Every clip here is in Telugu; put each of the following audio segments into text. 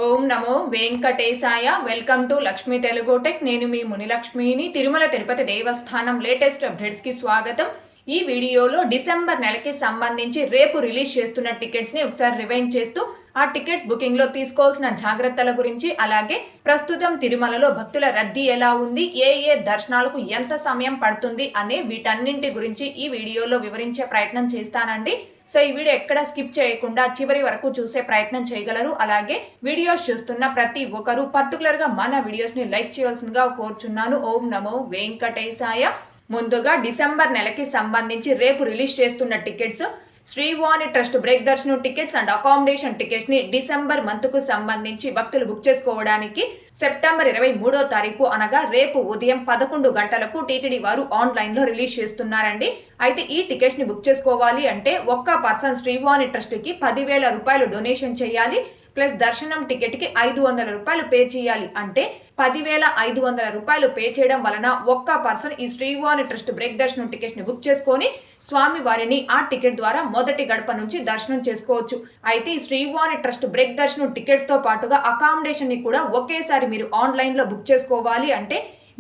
Om Namo Venkatesaya. Welcome to Lakshmi Telugu tech. నేను మీ మునిలక్ష్మిని. తిరుమల తిరుపతి దేవస్థానం లేటెస్ట్ అప్డేట్స్కి స్వాగతం. ఈ వీడియోలో డిసెంబర్ నెలకి సంబంధించి రేపు రిలీజ్ చేస్తున్న టికెట్స్ని ఒకసారి రివైండ్ చేస్తూ ఆ టికెట్స్ బుకింగ్లో తీసుకోవాల్సిన జాగ్రత్తల గురించి, అలాగే ప్రస్తుతం తిరుమలలో భక్తుల రద్దీ ఎలా ఉంది, ఏ దర్శనాలకు ఎంత సమయం పడుతుంది అనే వీటన్నింటి గురించి ఈ వీడియోలో వివరించే ప్రయత్నం చేస్తానండి. సో ఈ వీడియో ఎక్కడ స్కిప్ చేయకుండా చివరి వరకు చూసే ప్రయత్నం చేయగలరు. అలాగే వీడియోస్ చూస్తున్న ప్రతి ఒక్కరు పర్టికులర్గా మన వీడియోస్ని లైక్ చేయాల్సిందిగా కోరుచున్నాను. ఓం నమో వెంకటేశాయ. ముందుగా డిసెంబర్ నెలకి సంబంధించి రేపు రిలీజ్ చేస్తున్న టికెట్స్ శ్రీవాణి ట్రస్ట్ బ్రేక్ దర్శనం టికెట్స్ అండ్ అకామిడేషన్ టికెట్స్ ని డిసెంబర్ మంత్ కు సంబంధించి భక్తులు బుక్ చేసుకోవడానికి సెప్టెంబర్ 23వ తారీఖు అనగా రేపు ఉదయం 11 గంటలకు టీటీడీ వారు ఆన్లైన్ లో రిలీజ్ చేస్తున్నారండి. అయితే ఈ టికెట్స్ ని బుక్ చేసుకోవాలి అంటే ఒక్క పర్సన్ శ్రీవాణి ట్రస్ట్ కి 10,000 రూపాయలు డొనేషన్ చేయాలి. ప్లస్ దర్శనం టికెట్ కి 500 రూపాయలు పే చేయాలి. అంటే 10,500 రూపాయలు పే చేయడం వలన ఒక్క పర్సన్ ఈ శ్రీవాణి ట్రస్ట్ బ్రేక్ దర్శనం టికెట్స్ ని బుక్ చేసుకొని స్వామి వారిని ఆ టికెట్ ద్వారా మొదటి గడప నుంచి దర్శనం చేసుకోవచ్చు. అయితే ఈ శ్రీవాణి ట్రస్ట్ బ్రేక్ దర్శనం టికెట్స్ తో పాటుగా అకామిడేషన్ ని కూడా ఒకేసారి మీరు ఆన్లైన్ లో బుక్ చేసుకోవాలి అంటే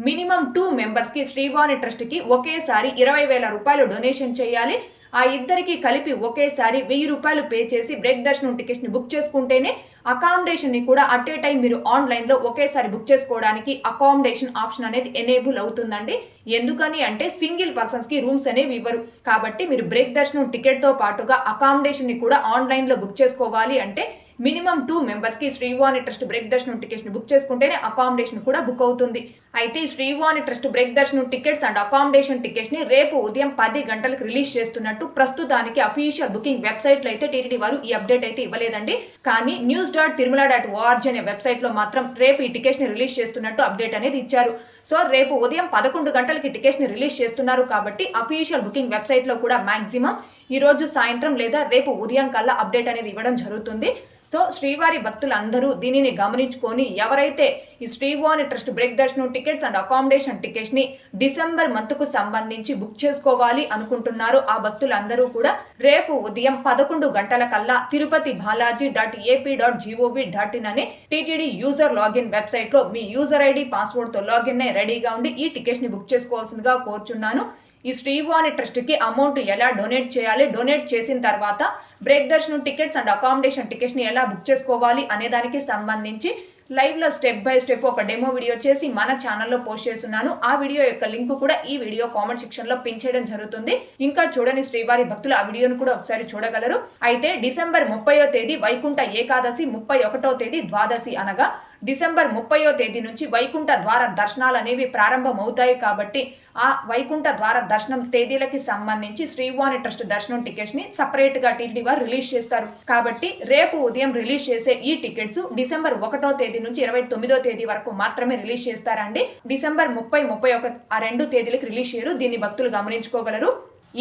మినిమం 2 మెంబర్స్ కి శ్రీవాణి ట్రస్ట్ కి ఒకేసారి 20,000 రూపాయలు డొనేషన్ చేయాలి. ఆ ఇద్దరికి కలిపి ఒకేసారి 1,000 రూపాయలు పే చేసి బ్రేక్ దర్శనం టికెట్స్ ని బుక్ చేసుకుంటేనే అకామిడేషన్ ని కూడా అట్ ఏ టైం మీరు ఆన్లైన్ లో ఒకేసారి బుక్ చేసుకోవడానికి అకామిడేషన్ ఆప్షన్ అనేది ఎనేబుల్ అవుతుందండి. ఎందుకని అంటే సింగిల్ పర్సన్స్ కి రూమ్స్ అనేవి ఇవ్వరు. కాబట్టి మీరు బ్రేక్ దర్శనం టికెట్ తో పాటుగా అకామిడేషన్ ని కూడా ఆన్లైన్ లో బుక్ చేసుకోవాలి అంటే మినిమం 2 మెంబర్స్ కి శ్రీవాణి ట్రస్ట్ బ్రేక్ దర్శనం టికెట్స్ ని బుక్ చేసుకుంటేనే అకామిడేషన్ కూడా బుక్ అవుతుంది. అయితే శ్రీవాణి ట్రస్ట్ బ్రేక్ దర్శనం టికెట్స్ అండ్ అకామిడేషన్ టికెట్స్ ని రేపు ఉదయం 10 గంటలకు రిలీజ్ చేస్తున్నట్టు ప్రస్తుతానికి అఫీషియల్ బుకింగ్ వెబ్సైట్ లో అయితే టీటీడీ వారు ఈ అప్డేట్ అయితే ఇవ్వలేదండి. కానీ news.tirumala.org అనే వెబ్సైట్ లో మాత్రం రేపు ఈ టికెట్స్ ని రిలీజ్ చేస్తున్నట్టు అప్డేట్ అనేది ఇచ్చారు. సో రేపు ఉదయం 11 గంటలకి టికెట్స్ ని రిలీజ్ చేస్తున్నారు కాబట్టి అఫీషియల్ బుకింగ్ వెబ్సైట్ లో కూడా మాక్సిమం ఈ రోజు సాయంత్రం లేదా రేపు ఉదయం కల్లా అప్డేట్ అనేది ఇవ్వడం జరుగుతుంది. సో శ్రీవారి భక్తులందరూ దీనిని గమనించుకొని ఎవరైతే ఈ శ్రీవాణి ట్రస్ట్ బ్రేక్ దర్శనం టికెట్స్ అండ్ అకామిడేషన్ టికెట్స్ ని డిసెంబర్ మంత్ కు సంబంధించి బుక్ చేసుకోవాలి అనుకుంటున్నారో ఆ భక్తులందరూ కూడా రేపు ఉదయం 11 గంటల కల్లా తిరుపతి balaji.ap.gov.in అనే టీటీడీ యూజర్ లాగిన్ వెబ్సైట్ లో మీ యూజర్ ఐడి పాస్వర్డ్ తో లాగిన్ అయి రెడీగా ఉండి ఈ టికెట్స్ ని బుక్ చేసుకోవాల్సిందిగా కోరుచున్నాను. ఈ శ్రీవాణి ట్రస్ట్ కి అమౌంట్ ఎలా డొనేట్ చేయాలి, డొనేట్ చేసిన తర్వాత బ్రేక్ దర్శనం టికెట్స్ అండ్ అకామిడేషన్ టికెట్స్ ని ఎలా బుక్ చేసుకోవాలి అనే దానికి సంబంధించి లైవ్ లో స్టెప్ బై స్టెప్ ఒక డెమో వీడియో చేసి మన ఛానల్లో పోస్ట్ చేస్తున్నాను. ఆ వీడియో యొక్క లింక్ కూడా ఈ వీడియో కామెంట్ సెక్షన్ లో పిన్ చేయడం జరుగుతుంది. ఇంకా చూడని శ్రీవారి భక్తులు ఆ వీడియోను కూడా ఒకసారి చూడగలరు. అయితే డిసెంబర్ 30వ తేదీ వైకుంఠ ఏకాదశి, 31వ తేదీ ద్వాదశి అనగా డిసెంబర్ 30వ తేదీ నుంచి వైకుంఠ ద్వార దర్శనాలు అనేవి ప్రారంభం అవుతాయి. కాబట్టి ఆ వైకుంఠ ద్వార దర్శనం తేదీలకి సంబంధించి శ్రీవాణి ట్రస్ట్ దర్శనం టికెట్స్ ని సపరేట్ గా టీటీడీ వారు రిలీజ్ చేస్తారు. కాబట్టి రేపు ఉదయం రిలీజ్ చేసే ఈ టికెట్స్ డిసెంబర్ 1వ తేదీ నుంచి 29వ తేదీ వరకు మాత్రమే రిలీజ్ చేస్తారండి. డిసెంబర్ 30, 31 ఆ 2 తేదీలకు రిలీజ్ చేయరు. దీన్ని భక్తులు గమనించుకోగలరు.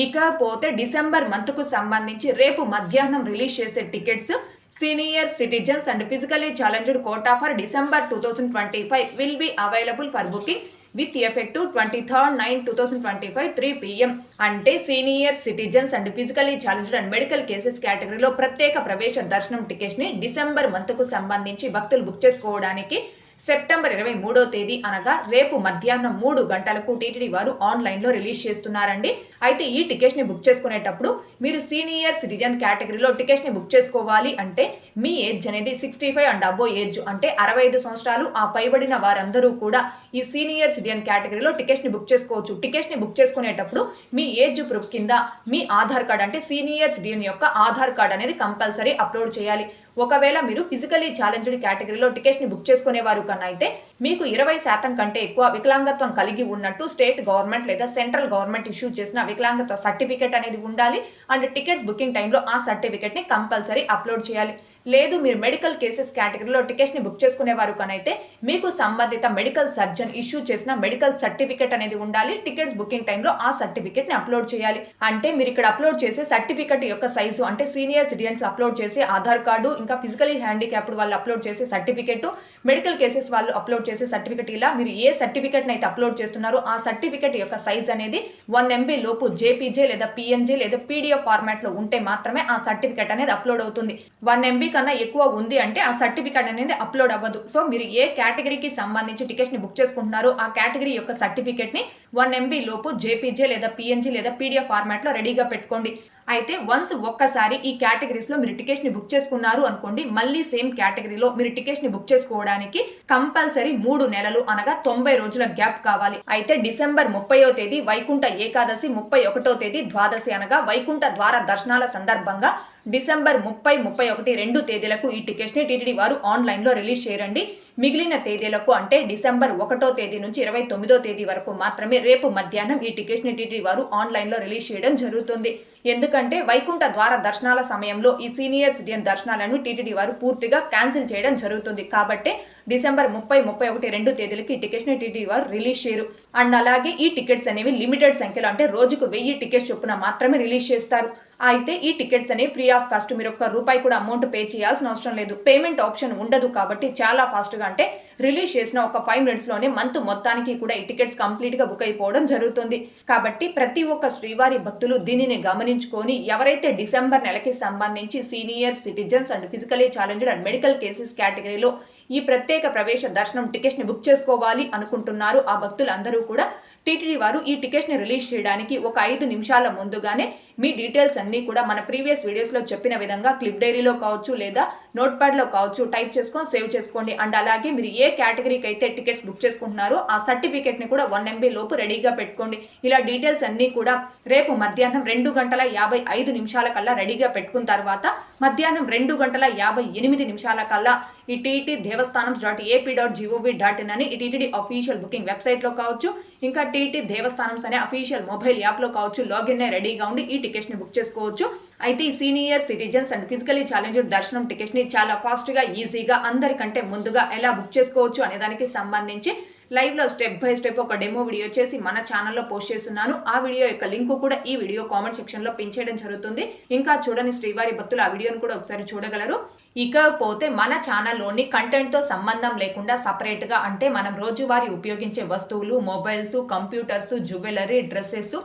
ఇకపోతే డిసెంబర్ మంత్ కు సంబంధించి రేపు మధ్యాహ్నం రిలీజ్ చేసే tickets senior citizens and physically challenged quota for December 2025 will be available for booking with effect 23rd 9 2025 3 PM. అంటే senior citizens and physically challenged and medical cases కేటగిరీలో ప్రత్యేక ప్రవేశ దర్శనం టికెట్స్ ని డిసెంబర్ మంత్ కు సంబంధించి భక్తులు బుక్ చేసుకోవడానికి సెప్టెంబర్ 23వ తేదీ అనగా రేపు మధ్యాహ్నం 3 గంటలకు టీటీడీ వారు ఆన్లైన్ లో రిలీజ్ చేస్తున్నారండి. అయితే ఈ టికెట్స్ ని బుక్ చేసుకునేటప్పుడు మీరు సీనియర్ సిటిజన్ కేటగిరీలో టికెట్స్ ని బుక్ చేసుకోవాలి అంటే మీ ఏజ్ అనేది 65 అండ్ అబోవ్ ఏజ్ అంటే 65 సంవత్సరాలు ఆ పైబడిన వారందరూ కూడా ఈ సీనియర్ సిటిజన్ కేటగిరీలో టికెట్స్ ని బుక్ చేసుకోవచ్చు. టికెట్స్ ని బుక్ చేసుకునేటప్పుడు మీ ఏజ్ ప్రూఫ్ కింద మీ ఆధార్ కార్డ్ అంటే సీనియర్ సిటిజన్ యొక్క ఆధార్ కార్డ్ అనేది కంపల్సరీ అప్లోడ్ చేయాలి. ఒకవేళ మీరు ఫిజికలీ ఛాలెంజ్డ్ కేటగిరీలో టికెట్స్ ని బుక్ చేసుకునేవారు కన్నా అయితే మీకు 20% కంటే ఎక్కువ వికలాంగత్వం కలిగి ఉన్నట్టు స్టేట్ గవర్నమెంట్ లేదా సెంట్రల్ గవర్నమెంట్ ఇష్యూ చేసిన వికలాంగత్వ సర్టిఫికేట్ అనేది ఉండాలి. అండ్ టికెట్స్ బుకింగ్ టైంలో ఆ సర్టిఫికేట్ ని కంపల్సరీ అప్లోడ్ చేయాలి. లేదు మీరు మెడికల్ కేసెస్ కేటగిరీలో టికెట్స్ ని బుక్ చేసుకునేవారు కనైతే మీకు సంబంధిత మెడికల్ సర్జన్ ఇష్యూ చేసిన మెడికల్ సర్టిఫికేట్ అనేది ఉండాలి. టికెట్స్ బుకింగ్ టైంలో ఆ సర్టిఫికేట్ ని అప్లోడ్ చేయాలి. అంటే మీరు ఇక్కడ అప్లోడ్ చేసే సర్టిఫికేట్ యొక్క సైజు అంటే సీనియర్ సిటిజన్స్ అప్లోడ్ చేసే ఆధార్ కార్డు, ఇంకా ఫిజికలీ హ్యాండిక్యాప్డ్ వాళ్ళు అప్లోడ్ చేసే సర్టిఫికేట్, మెడికల్ కేసెస్ వాళ్ళు అప్లోడ్ చేసే సర్టిఫికేట్, ఇలా మీరు ఏ సర్టిఫికేట్ అయితే అప్లోడ్ చేస్తున్నారో ఆ సర్టిఫికేట్ యొక్క సైజ్ అనేది 1 MB లోపు జేపీజే లేదా PNG లేదా PDF ఫార్మాట్ లో ఉంటే మాత్రమే ఆ సర్టిఫికేట్ అనేది అప్లోడ్ అవుతుంది. 1 MB కన్నా ఎక్కువ ఉంది అంటే ఆ సర్టిఫికేట్ అనేది అప్లోడ్ అవ్వదు. సో మీరు ఏ కేటగిరీకి సంబంధించి టికెట్స్ ని బుక్ చేసుకుంటున్నారో ఆ కేటగిరీ యొక్క సర్టిఫికేట్ ని 1 MB లోపు జేపీజే లేదా PNG లేదా PDF ఫార్మాట్ లో రెడీగా పెట్టుకోండి. అయితే వన్స్ ఒక్కసారి ఈ కేటగిరీస్ లో మీరు టికెట్స్ ని బుక్ చేసుకున్నారు అనుకోండి, మళ్ళీ సేమ్ కేటగిరీలో మీరు టికెట్స్ ని బుక్ చేసుకోవడానికి కంపల్సరీ 3 నెలలు అనగా 90 రోజుల గ్యాప్ కావాలి. అయితే డిసెంబర్ 30వ తేదీ వైకుంఠ ఏకాదశి, 31వ తేదీ ద్వాదశి అనగా వైకుంఠ ద్వార దర్శనాల సందర్భంగా డిసెంబర్ 30, 31 2 తేదీలకు ఈ టికెట్స్ ని టీటీడీ వారు ఆన్లైన్ లో రిలీజ్ చేయరండి. మిగిలిన తేదీలకు అంటే డిసెంబర్ 1వ తేదీ నుంచి 29వ తేదీ వరకు మాత్రమే రేపు మధ్యాహ్నం ఈ టికెట్స్ ని టీటీడీ వారు ఆన్లైన్ లో రిలీజ్ చేయడం జరుగుతుంది. ఎందుకంటే వైకుంఠ ద్వార దర్శనాల సమయంలో ఈ సీనియర్ సిటిజన్ దర్శనాలను టీటీడీ వారు పూర్తిగా క్యాన్సిల్ చేయడం జరుగుతుంది. కాబట్టి డిసెంబర్ 30, 31 2 తేదీలకి ఈ టికెట్స్ ని టీటీడీ వారు రిలీజ్ చేయరు. అండ్ అలాగే ఈ టికెట్స్ అనేవి లిమిటెడ్ సంఖ్యలో అంటే రోజుకు 1000 టికెట్స్ చొప్పున మాత్రమే రిలీజ్ చేస్తారు. అయితే ఈ టికెట్స్ అనేవి ఫ్రీ ఆఫ్ కాస్ట్, మీరు ₹1 కూడా అమౌంట్ పే చేయాల్సిన అవసరం లేదు. పేమెంట్ ఆప్షన్ ఉండదు కాబట్టి చాలా ఫాస్ట్ గా అంటే రిలీజ్ చేసిన ఒక 5 minutes లోనే మంత్ మొత్తానికి కూడా ఈ టికెట్స్ కంప్లీట్ గా బుక్ అయిపోవడం జరుగుతుంది. కాబట్టి ప్రతి ఒక్క శ్రీవారి భక్తులు దీనిని గమనించుకొని ఎవరైతే డిసెంబర్ నెలకి సంబంధించి senior citizens and physically challenged and medical cases కేటగిరీలో ఈ ప్రత్యేక ప్రవేశ దర్శనం టికెట్స్ ని బుక్ చేసుకోవాలి అనుకుంటున్నారు ఆ భక్తులందరూ కూడా టీటీడీ వారు ఈ టికెట్స్ ని రిలీజ్ చేయడానికి ఒక 5 నిమిషాల ముందుగానే మీ డీటెయిల్స్ అన్ని కూడా మన ప్రీవియస్ వీడియోస్ లో చెప్పిన విధంగా క్లిప్ డైరీలో కావచ్చు లేదా నోట్ ప్యాడ్ లో కావచ్చు టైప్ చేసుకొని సేవ్ చేసుకోండి. అండ్ అలాగే మీరు ఏ కేటగిరీకి అయితే టికెట్స్ బుక్ చేసుకుంటున్నారో ఆ సర్టిఫికేట్ ని కూడా 1 MB లోపు రెడీగా పెట్టుకోండి. ఇలా డీటెయిల్స్ అన్ని కూడా రేపు మధ్యాహ్నం 2:55 కల్లా రెడీగా పెట్టుకున్న తర్వాత మధ్యాహ్నం 2:58 కల్లా ఈ టీటీ దేవస్థానం.ap.gov.in అని ఈ టీటీడీ అఫీషియల్ బుకింగ్ వెబ్సైట్ లో కావచ్చు, ఇంకా టీటీ దేవస్థానం అనే అఫీషియల్ మొబైల్ యాప్ లో కావచ్చు లాగిన్ అయి రెడీగా ఉండి ఈ టికెట్స్ ని బుక్ చేసుకోవచ్చు. అయితే ఈ senior citizens and physically challenged దర్శనం టికెట్స్ ని చాలా ఫాస్ట్ గా ఈజీగా అందరికంటే ముందుగా ఎలా బుక్ చేసుకోవచ్చు అనే దానికి సంబంధించి లైవ్ లో స్టెప్ బై స్టెప్ ఒక డెమో వీడియో చేసి మన ఛానల్లో పోస్ట్ చేస్తున్నాను. ఆ వీడియో యొక్క లింక్ కూడా ఈ వీడియో కామెంట్ సెక్షన్ లో పిన్ చేయడం జరుగుతుంది. ఇంకా చూడని శ్రీవారి భక్తులు ఆ వీడియోను కూడా ఒకసారి చూడగలరు. ఇకపోతే మన ఛానల్లోని కంటెంట్ తో సంబంధం లేకుండా సపరేట్ గా అంటే మనం రోజువారీ ఉపయోగించే వస్తువులు, మొబైల్స్, కంప్యూటర్స్, జ్యువెలరీ, డ్రెస్సెస్,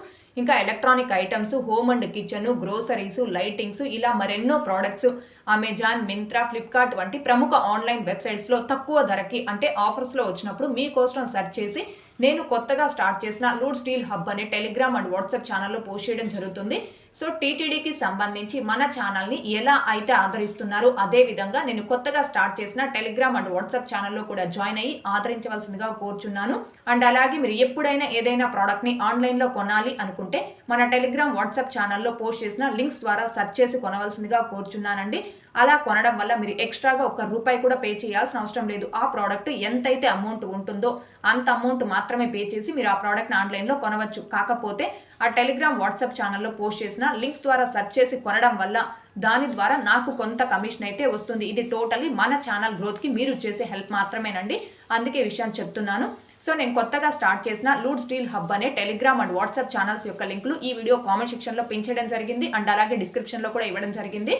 ఇంకా electronic items, home and kitchen, groceries, lightings ఇలా మరెన్నో ప్రోడక్ట్స్ అమెజాన్, మింత్రా, ఫ్లిప్కార్ట్ వంటి ప్రముఖ ఆన్లైన్ వెబ్సైట్స్ లో తక్కువ ధరకి అంటే ఆఫర్స్ లో వచ్చినప్పుడు మీకోసం సెర్చ్ చేసి నేను కొత్తగా స్టార్ట్ చేసిన లూడ్ స్టీల్ హబ్ అనే టెలిగ్రామ్ అండ్ వాట్సాప్ ఛానల్లో పోస్ట్ చేయడం జరుగుతుంది. సో టీటీడీకి సంబంధించి మన ఛానల్ని ఎలా అయితే ఆదరిస్తున్నారో అదే విధంగా నేను కొత్తగా స్టార్ట్ చేసిన టెలిగ్రామ్ అండ్ వాట్సాప్ ఛానల్లో కూడా జాయిన్ అయ్యి ఆదరించవలసిందిగా కోరుచున్నాను. అండ్ అలాగే మీరు ఎప్పుడైనా ఏదైనా ప్రోడక్ట్ని ఆన్లైన్లో కొనాలి అనుకుంటే మన టెలిగ్రామ్ వాట్సాప్ ఛానల్లో పోస్ట్ చేసిన లింక్స్ ద్వారా సెర్చ్ చేసి కొనవలసిందిగా కోరుచున్నానండి. అలా కొనడం వల్ల మీరు ఎక్స్ట్రాగా ₹1 కూడా పే చేయాల్సిన అవసరం లేదు. ఆ ప్రోడక్ట్ ఎంతైతే అమౌంట్ ఉంటుందో అంత అమౌంట్ మాత్రమే పే చేసి మీరు ఆ ప్రోడక్ట్ని ఆన్లైన్లో కొనవచ్చు. కాకపోతే ఆ టెలిగ్రామ్ వాట్సాప్ ఛానల్లో పోస్ట్ చేసిన లింక్స్ ద్వారా సెర్చ్ చేసి కొనడం వల్ల దాని ద్వారా నాకు కొంత కమిషన్ అయితే వస్తుంది. ఇది టోటలీ మన ఛానల్ గ్రోత్కి మీరు చేసే హెల్ప్ మాత్రమేనండి. అందుకే విషయాన్ని చెప్తున్నాను. సో నేను కొత్తగా స్టార్ట్ చేసిన లూడ్ స్టీల్ హబ్ అనే టెలిగ్రామ్ అండ్ వాట్సాప్ ఛానల్స్ యొక్క లింకులు ఈ వీడియో కామెంట్ సెక్షన్లో పిన్ చేయడం జరిగింది. అండ్ అలాగే డిస్క్రిప్షన్లో కూడా ఇవ్వడం జరిగింది.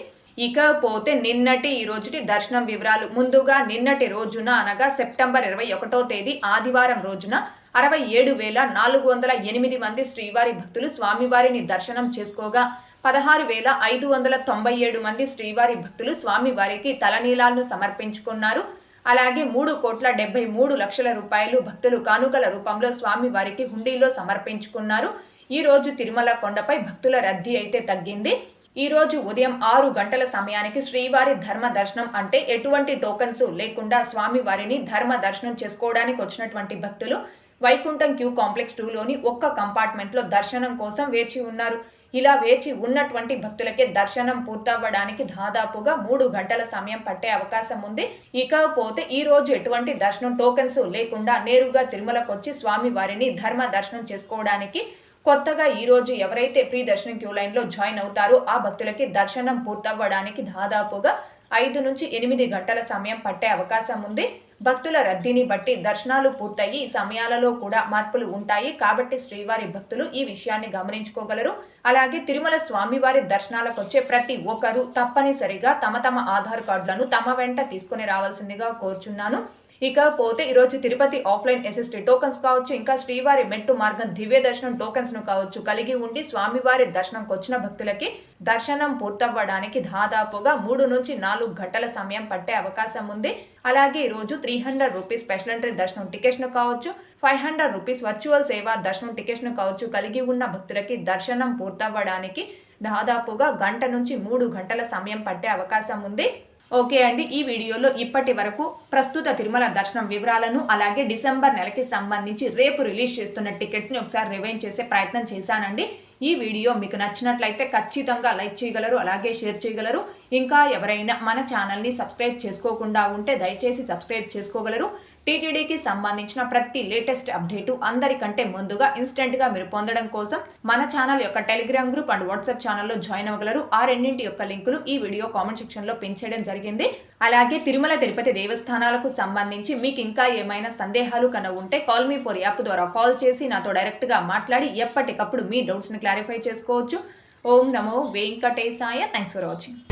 ఇకపోతే నిన్నటి ఈ రోజుటి దర్శనం వివరాలు. ముందుగా నిన్నటి రోజున అనగా సెప్టెంబర్ 21వ తేదీ ఆదివారం రోజున 67,408 మంది శ్రీవారి భక్తులు స్వామివారిని దర్శనం చేసుకోగా 16,597 మంది శ్రీవారి భక్తులు స్వామివారికి తలనీలాలను సమర్పించుకున్నారు. అలాగే 3,73,00,000 రూపాయలు భక్తులు కానుకల రూపంలో స్వామివారికి హుండీలో సమర్పించుకున్నారు. ఈ రోజు తిరుమల కొండపై భక్తుల రద్దీ అయితే తగ్గింది. ఈ రోజు ఉదయం 6 గంటల సమయానికి శ్రీవారి ధర్మ దర్శనం అంటే ఎటువంటి టోకన్స్ లేకుండా స్వామివారిని ధర్మ దర్శనం చేసుకోవడానికి వచ్చినటువంటి భక్తులు వైకుంఠం క్యూ కాంప్లెక్స్ 2లోని ఒక్క కంపార్ట్మెంట్ లో దర్శనం కోసం వేచి ఉన్నారు. ఇలా వేచి ఉన్నటువంటి భక్తులకే దర్శనం పూర్తవ్వడానికి దాదాపుగా 3 గంటల సమయం పట్టే అవకాశం ఉంది. ఇకపోతే ఈ రోజు ఎటువంటి దర్శనం టోకెన్స్ లేకుండా నేరుగా తిరుమలకు వచ్చి స్వామివారిని ధర్మ దర్శనం చేసుకోవడానికి కొత్తగా ఈ రోజు ఎవరైతే ఫ్రీ దర్శనం క్యూ లైన్ లో జాయిన్ అవుతారో ఆ భక్తులకి దర్శనం పూర్తవ్వడానికి దాదాపుగా 5 నుంచి 8 గంటల సమయం పట్టే అవకాశం ఉంది. భక్తుల రద్దీని బట్టి దర్శనాలు పూర్తయి సమయాలలో కూడా మార్పులు ఉంటాయి. కాబట్టి శ్రీవారి భక్తులు ఈ విషయాన్ని గమనించుకోగలరు. అలాగే తిరుమల స్వామివారి దర్శనాలకు వచ్చే ప్రతి ఒక్కరూ తప్పనిసరిగా తమ ఆధార్ కార్డులను తమ వెంట తీసుకుని రావాల్సిందిగా కోరుచున్నాను. ఇకపోతే ఈరోజు తిరుపతి ఆఫ్లైన్ ఎస్ఎస్టీ టోకన్స్ కావచ్చు, ఇంకా శ్రీవారి మెట్టు మార్గం దివ్య దర్శనం టోకన్స్ ను కావచ్చు కలిగి ఉండి స్వామివారి దర్శనంకి వచ్చిన భక్తులకి దర్శనం పూర్తవ్వడానికి దాదాపుగా 3 నుంచి 4 గంటల సమయం పట్టే అవకాశం ఉంది. అలాగే ఈరోజు 300 రూపీస్ స్పెషల్ ఎంట్రీ దర్శనం టికెట్స్ ను కావచ్చు, 500 రూపీస్ వర్చువల్ సేవా దర్శనం టికెట్స్ ను కావచ్చు కలిగి ఉన్న భక్తులకి దర్శనం పూర్తవ్వడానికి దాదాపుగా 1 గంట నుంచి 3 గంటల సమయం పట్టే అవకాశం ఉంది. ఓకే అండి, ఈ వీడియోలో ఇప్పటి వరకు ప్రస్తుత తిరుమల దర్శనం వివరాలను అలాగే డిసెంబర్ నెలకి సంబంధించి రేపు రిలీజ్ చేస్తున్న టికెట్స్ని ఒకసారి రివైండ్ చేసే ప్రయత్నం చేశానండి. ఈ వీడియో మీకు నచ్చినట్లయితే ఖచ్చితంగా లైక్ చేయగలరు, అలాగే షేర్ చేయగలరు. ఇంకా ఎవరైనా మన ఛానల్ని సబ్స్క్రైబ్ చేసుకోకుండా ఉంటే దయచేసి సబ్స్క్రైబ్ చేసుకోగలరు. టీటీడీకి సంబంధించిన ప్రతి లేటెస్ట్ అప్డేటు అందరికంటే ముందుగా ఇన్స్టెంట్గా మీరు పొందడం కోసం మన ఛానల్ యొక్క టెలిగ్రామ్ గ్రూప్ అండ్ వాట్సాప్ ఛానల్లో జాయిన్ అవ్వగలరు. ఆ రెండింటి యొక్క లింకులు ఈ వీడియో కామెంట్ సెక్షన్లో పిన్ చేయడం జరిగింది. అలాగే తిరుమల తిరుపతి దేవస్థానాలకు సంబంధించి మీకు ఇంకా ఏమైనా సందేహాలు కన్నా ఉంటే కాల్ మీ ఫర్ యాప్ ద్వారా కాల్ చేసి నాతో డైరెక్ట్గా మాట్లాడి ఎప్పటికప్పుడు మీ డౌట్స్ని క్లారిఫై చేసుకోవచ్చు. ఓం నమో వెంకటేశాయ. Thanks for watching.